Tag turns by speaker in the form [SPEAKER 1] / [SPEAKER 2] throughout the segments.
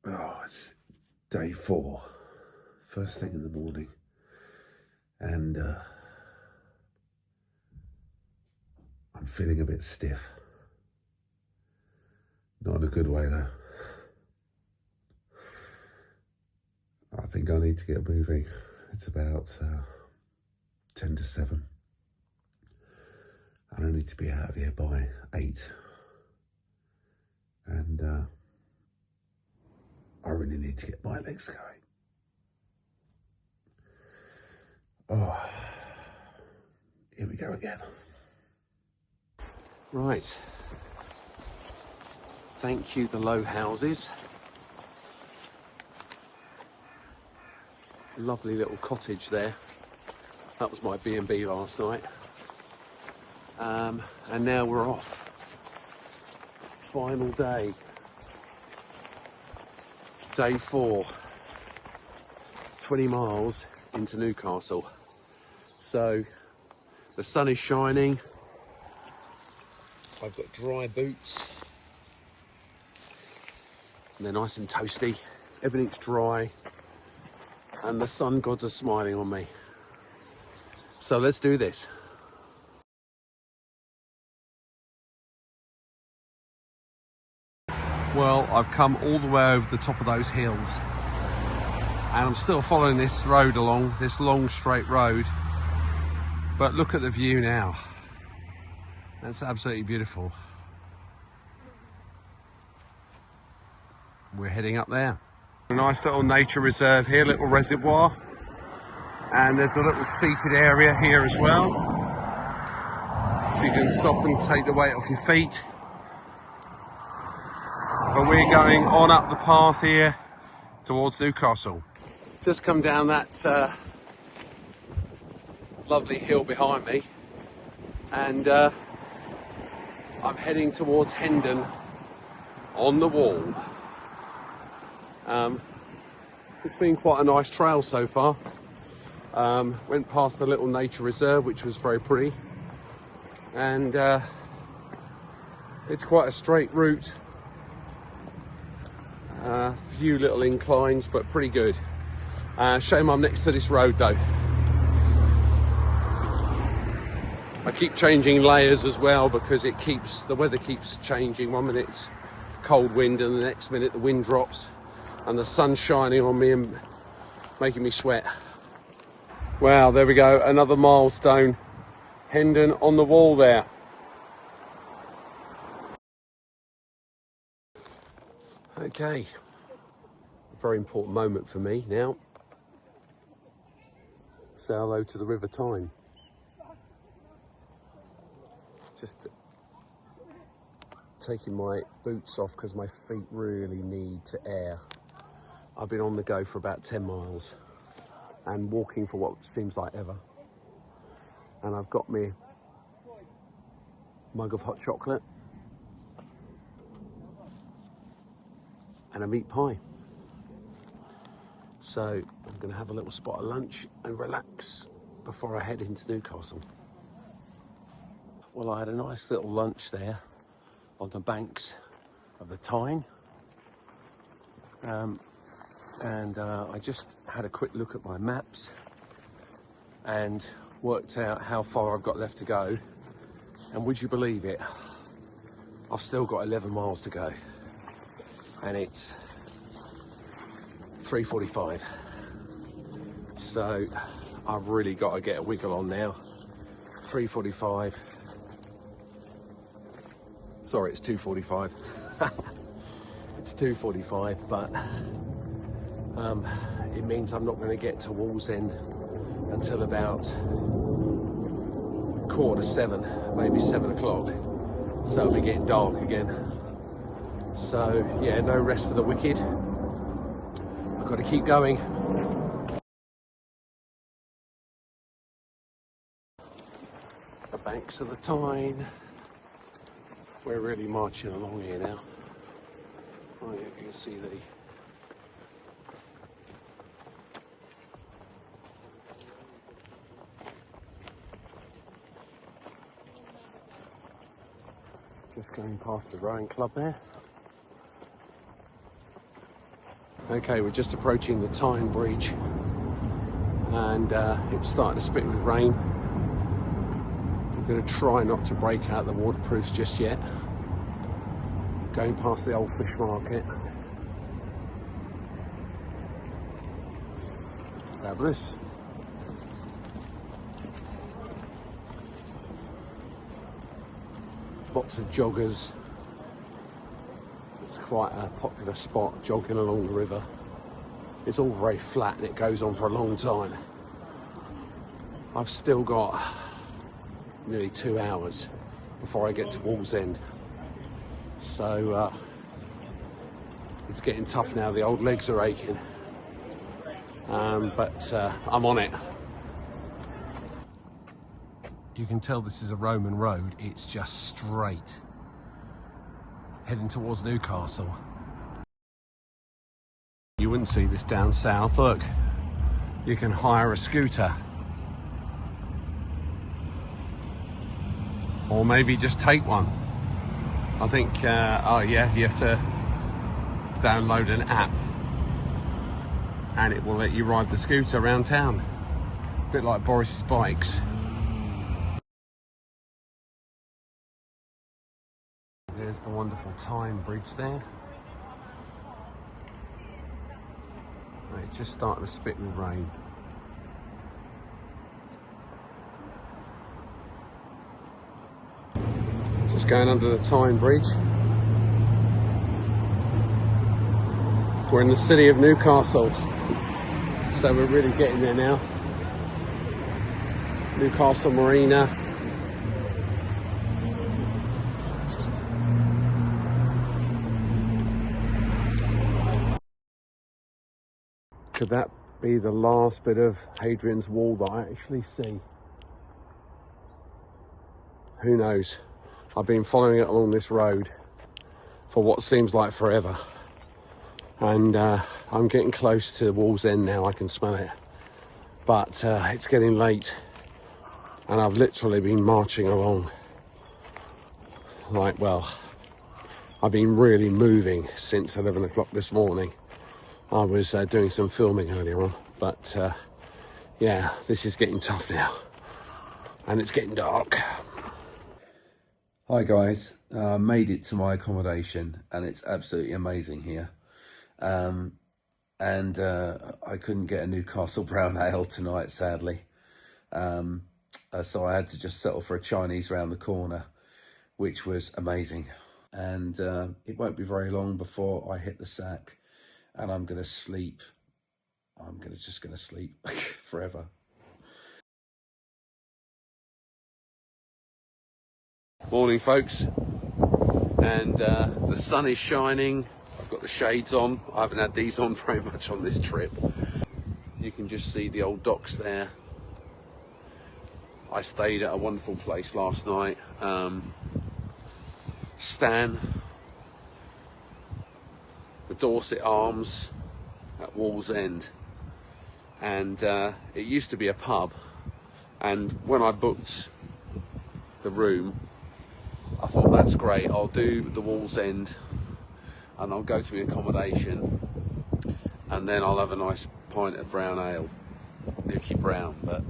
[SPEAKER 1] Oh, it's day 4, first thing in the morning, and I'm feeling a bit stiff. Not in a good way though. I think I need to get moving. It's about 10 to 7. And I need to be out of here by 8. And I really need to get my legs going. Oh, here we go again. Right. Thank you, the low houses. Lovely little cottage there. That was my B&B last night. And now we're off. Final day. Day 4. 20 miles into Newcastle. So the sun is shining. I've got dry boots. And they're nice and toasty. Everything's dry. And the sun gods are smiling on me. So let's do this. Well, I've come all the way over the top of those hills. And I'm still following this road along, this long straight road. But look at the view now. That's absolutely beautiful. We're heading up there. A nice little nature reserve here, little reservoir. And there's a little seated area here as well. So you can stop and take the weight off your feet. But we're going on up the path here towards Newcastle. Just come down that lovely hill behind me. And I'm heading towards Hendon on the Wall. It's been quite a nice trail so far. Went past the little nature reserve, which was very pretty, and it's quite a straight route. Few little inclines, but pretty good. Shame I'm next to this road though. I keep changing layers as well because the weather keeps changing. 1 minute it's cold wind and the next minute the wind drops and the sun's shining on me and making me sweat. Wow, there we go, another milestone. Hendon on the Wall there. Okay, a very important moment for me now. Say hello to the River Tyne. Just taking my boots off because my feet really need to air. I've been on the go for about 10 miles and walking for what seems like ever. And I've got me mug of hot chocolate and a meat pie. So I'm going to have a little spot of lunch and relax before I head into Newcastle. Well, I had a nice little lunch there on the banks of the Tyne. I just had a quick look at my maps and worked out how far I've got left to go. And would you believe it? I've still got 11 miles to go. And it's 3:45. So I've really got to get a wiggle on now. 3:45. Sorry, it's 2:45. It's 2:45, but it means I'm not going to get to Wallsend until about 6:45, maybe 7 o'clock. So it'll be getting dark again. So yeah, no rest for the wicked. I've got to keep going. The banks of the Tyne. We're really marching along here now. Oh yeah, you can see the just going past the rowing club there. Okay, we're just approaching the Tyne Bridge, and it's starting to spit with rain. I'm going to try not to break out the waterproofs just yet. Going past the old fish market. Fabulous. Lots of joggers. It's quite a popular spot, jogging along the river. It's all very flat and it goes on for a long time. I've still got nearly 2 hours before I get to Wallsend. So it's getting tough now, the old legs are aching. But I'm on it. You can tell this is a Roman road, it's just straight. Heading towards Newcastle. You wouldn't see this down south, look. You can hire a scooter. Or maybe just take one. I think, oh yeah, you have to download an app and it will let you ride the scooter around town. A bit like Boris's bikes. There's the wonderful Tyne Bridge there. It's just starting to spit with rain. Just going under the Tyne Bridge. We're in the city of Newcastle, so we're really getting there now. Newcastle Marina. Could that be the last bit of Hadrian's wall that I actually see? Who knows? I've been following it along this road for what seems like forever. And I'm getting close to Wallsend now, I can smell it. But it's getting late and I've literally been marching along. Like, well, I've been really moving since 11 o'clock this morning. I was doing some filming earlier on, but yeah, this is getting tough now and it's getting dark.
[SPEAKER 2] Hi guys, made it to my accommodation and it's absolutely amazing here. I couldn't get a Newcastle brown ale tonight, sadly. So I had to just settle for a Chinese round the corner, which was amazing. And it won't be very long before I hit the sack. And I'm going to sleep. Just going to sleep forever.
[SPEAKER 1] Morning, folks. And the sun is shining. I've got the shades on. I haven't had these on very much on this trip. You can just see the old docks there. I stayed at a wonderful place last night. Stan, the Dorset Arms at Wallsend, and it used to be a pub, and when I booked the room I thought, that's great, I'll do the Wallsend and I'll go to the accommodation and then I'll have a nice pint of brown ale, Nuki Brown. But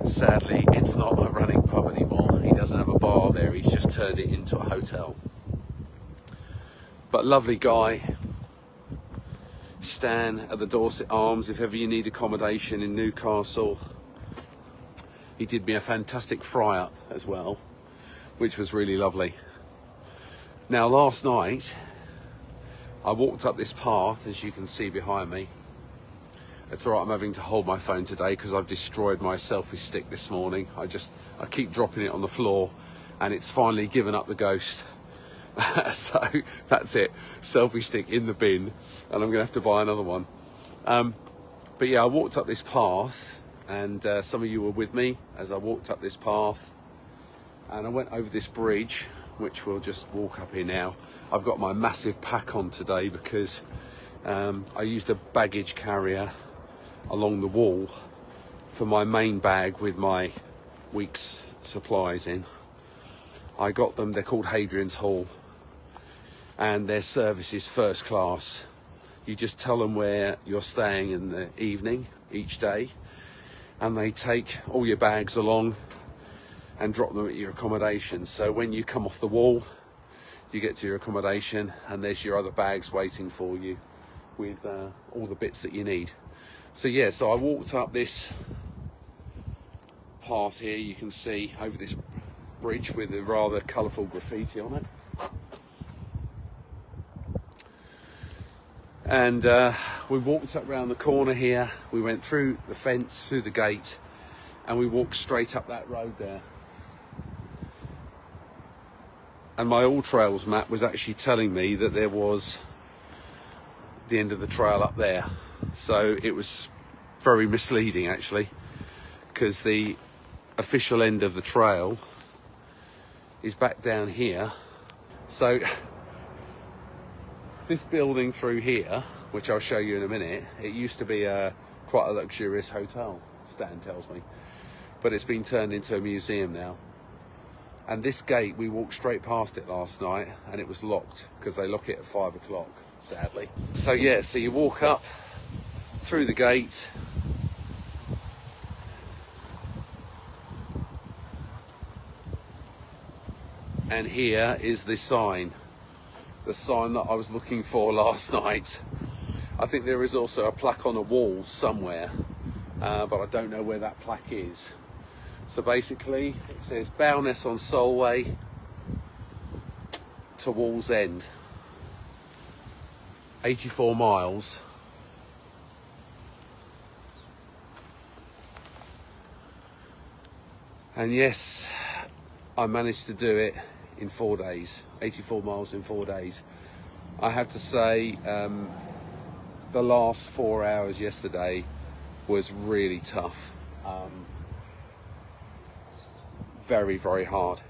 [SPEAKER 1] sadly it's not a running pub anymore. He doesn't have a bar there, he's just turned it into a hotel. But lovely guy, Stan at the Dorset Arms. If ever you need accommodation in Newcastle, he did me a fantastic fry up as well, which was really lovely. Now last night I walked up this path, as you can see behind me. It's all right, I'm having to hold my phone today because I've destroyed my selfie stick this morning. I keep dropping it on the floor and it's finally given up the ghost. So that's it, selfie stick in the bin, and I'm gonna have to buy another one. But yeah, I walked up this path and some of you were with me as I walked up this path, and I went over this bridge, which we'll just walk up here now. I've got my massive pack on today because I used a baggage carrier along the wall for my main bag with my week's supplies in. I got them, they're called Hadrian's Hall, and their service is first class. You just tell them where you're staying in the evening each day, and they take all your bags along and drop them at your accommodation. So when you come off the wall, you get to your accommodation and there's your other bags waiting for you with all the bits that you need. So yeah, so I walked up this path here, you can see, over this bridge with a rather colourful graffiti on it. And we walked up round the corner here, we went through the fence, through the gate, and we walked straight up that road there. And my All Trails map was actually telling me that there was the end of the trail up there. So it was very misleading actually, because the official end of the trail is back down here. So this building through here, which I'll show you in a minute, it used to be quite a luxurious hotel, Stan tells me, but it's been turned into a museum now. And this gate, we walked straight past it last night and it was locked because they lock it at 5 o'clock, sadly. So yeah, so you walk up through the gate, and here is the sign that I was looking for last night. I think there is also a plaque on a wall somewhere, but I don't know where that plaque is. So basically it says Bowness on Solway to Wallsend, 84 miles. And yes, I managed to do it in 4 days, 84 miles in 4 days. I have to say, the last 4 hours yesterday was really tough. Very, very hard.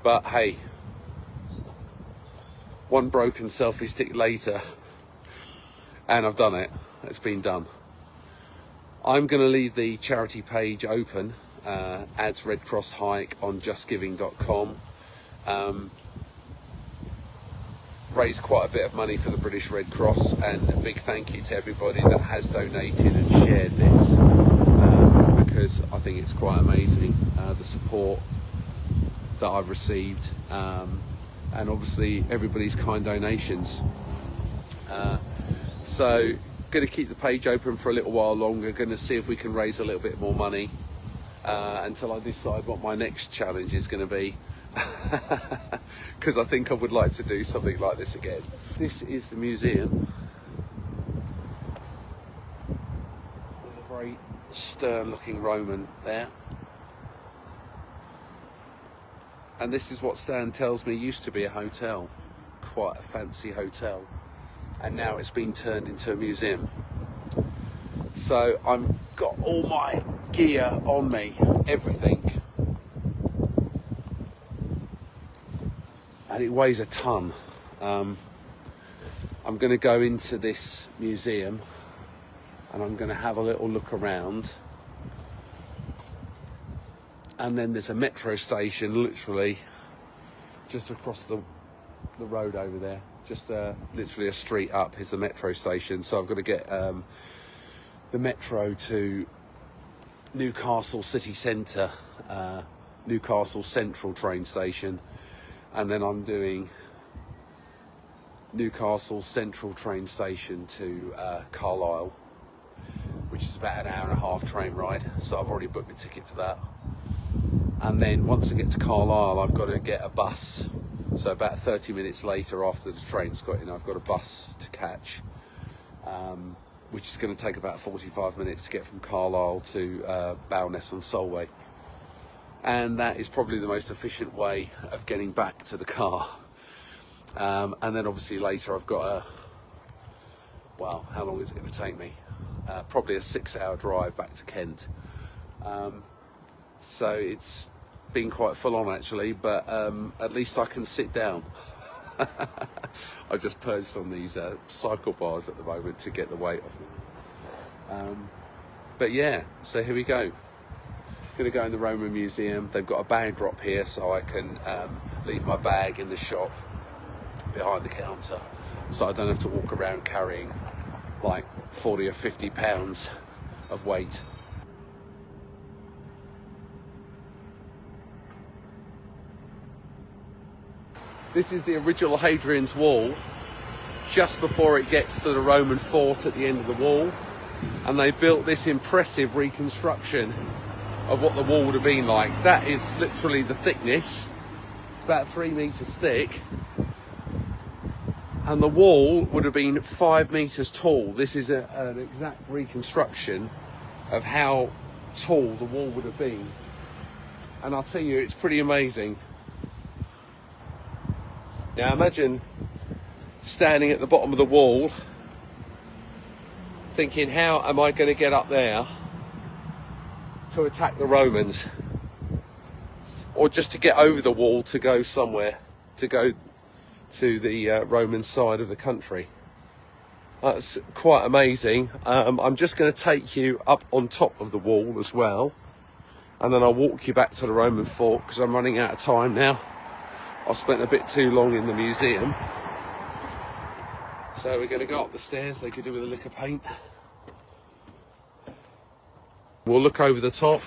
[SPEAKER 1] But hey, one broken selfie stick later, and I've done it. It's been done. I'm going to leave the charity page open, Ads Red Cross Hike on justgiving.com. Raised quite a bit of money for the British Red Cross, and a big thank you to everybody that has donated and shared this, because I think it's quite amazing, the support that I've received, and obviously everybody's kind donations. So going to keep the page open for a little while longer, going to see if we can raise a little bit more money until I decide what my next challenge is going to be. Because I think I would like to do something like this again. This is the museum. There's a very stern looking Roman there. And this is what Stan tells me used to be a hotel, quite a fancy hotel, and now it's been turned into a museum. So I've got all my gear on me, everything. And it weighs a ton. I'm going to go into this museum and I'm going to have a little look around. And then there's a metro station literally just across the road over there. Just literally a street up is the metro station. So I've got to get the metro to Newcastle city centre, Newcastle Central train station. And then I'm doing Newcastle Central train station to Carlisle, which is about an hour and a half train ride. So I've already booked a ticket for that. And then once I get to Carlisle, I've got to get a bus. So about 30 minutes later, after the train's got in, I've got a bus to catch, which is going to take about 45 minutes to get from Carlisle to Bowness on Solway. And that is probably the most efficient way of getting back to the car. And then obviously later I've got a, well, how long is it going to take me? Probably a 6-hour drive back to Kent. So it's been quite full on actually, but at least I can sit down. I just perched on these cycle bars at the moment to get the weight off me. But yeah, so here we go. Going to go in the Roman Museum. They've got a bag drop here, so I can leave my bag in the shop behind the counter so I don't have to walk around carrying like 40 or 50 pounds of weight. This is the original Hadrian's Wall, just before it gets to the Roman fort at the end of the wall. And they built this impressive reconstruction of what the wall would have been like. That is literally the thickness. It's about 3 meters thick. And the wall would have been 5 meters tall. This is an exact reconstruction of how tall the wall would have been. And I'll tell you, it's pretty amazing. Now imagine standing at the bottom of the wall thinking, how am I going to get up there to attack the Romans? Or just to get over the wall to go somewhere, to go to the Roman side of the country. That's quite amazing. I'm just going to take you up on top of the wall as well, and then I'll walk you back to the Roman fort because I'm running out of time now. I've spent a bit too long in the museum. So we're going to go up the stairs. They could do with a lick of paint. We'll look over the top,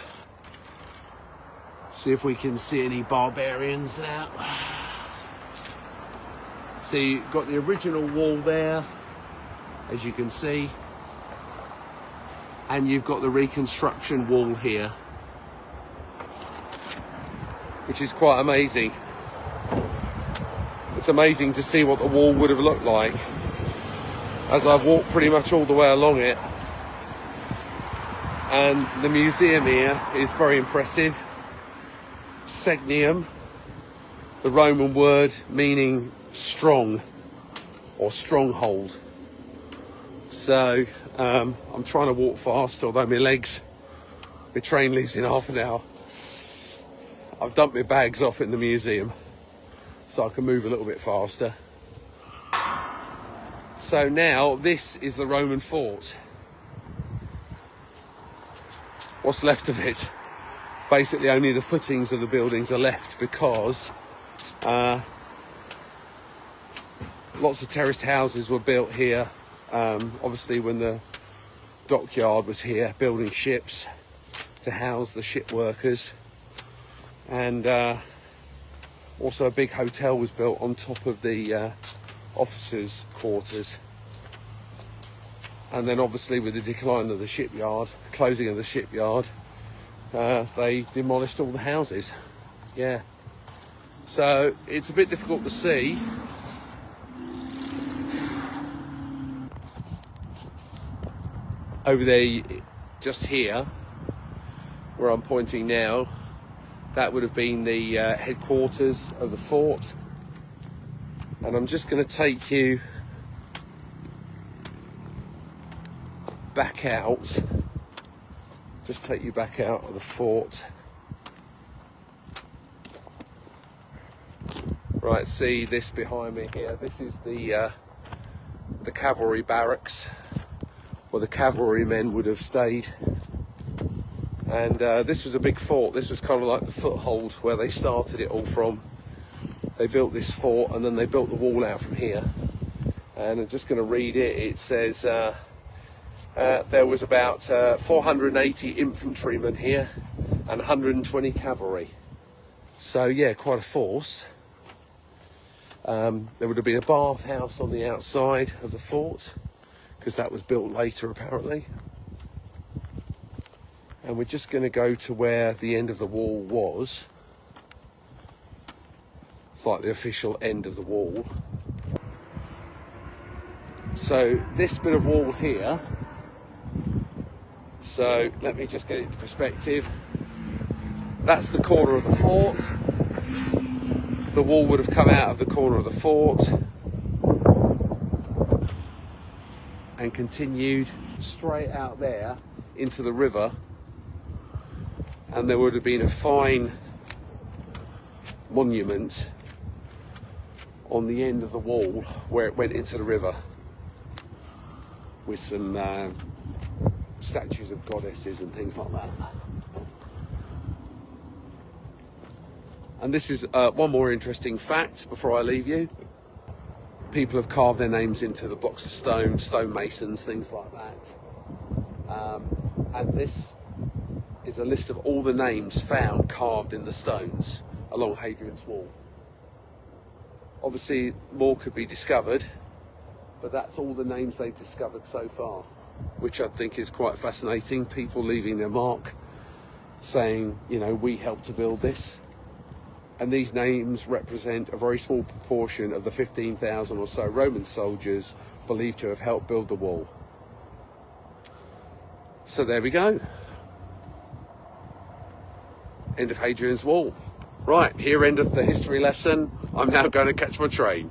[SPEAKER 1] see if we can see any barbarians now. So you've got the original wall there, as you can see, and you've got the reconstruction wall here, which is quite amazing. It's amazing to see what the wall would have looked like as I've walked pretty much all the way along it. And the museum here is very impressive. Segedunum, the Roman word meaning strong or stronghold. So I'm trying to walk fast, although my train leaves in half an hour. I've dumped my bags off in the museum so I can move a little bit faster. So now this is the Roman fort. What's left of it? Basically only the footings of the buildings are left, because lots of terraced houses were built here, obviously when the dockyard was here, building ships to house the ship workers. And also a big hotel was built on top of the officers' quarters. And then obviously with the decline of the shipyard, closing of the shipyard, they demolished all the houses. Yeah. So it's a bit difficult to see. Over there, just here, where I'm pointing now, that would have been the headquarters of the fort. And I'm just going to take you back out, just take you back out of the fort. Right, see this behind me here, this is the cavalry barracks, where the cavalrymen would have stayed. And this was a big fort. This was kind of like the foothold where they started it all from. They built this fort and then they built the wall out from here. And I'm just going to read it. It says there was about 480 infantrymen here and 120 cavalry. So yeah, quite a force. There would have been a bathhouse on the outside of the fort, because that was built later apparently. And we're just going to go to where the end of the wall was. It's like the official end of the wall. So this bit of wall here, so let me just get it into perspective. That's the corner of the fort. The wall would have come out of the corner of the fort and continued straight out there into the river. And there would have been a fine monument on the end of the wall where it went into the river, with some statues of goddesses and things like that. And this is one more interesting fact before I leave you. people have carved their names into the blocks of stone, stonemasons, things like that. And this is a list of all the names found carved in the stones along Hadrian's Wall. Obviously, more could be discovered, but that's all the names they've discovered so far, which I think is quite fascinating. People leaving their mark, saying, you know, we helped to build this. And these names represent a very small proportion of the 15,000 or so Roman soldiers believed to have helped build the wall. So there we go. End of Hadrian's Wall. Right, here endeth the history lesson. I'm now going to catch my train.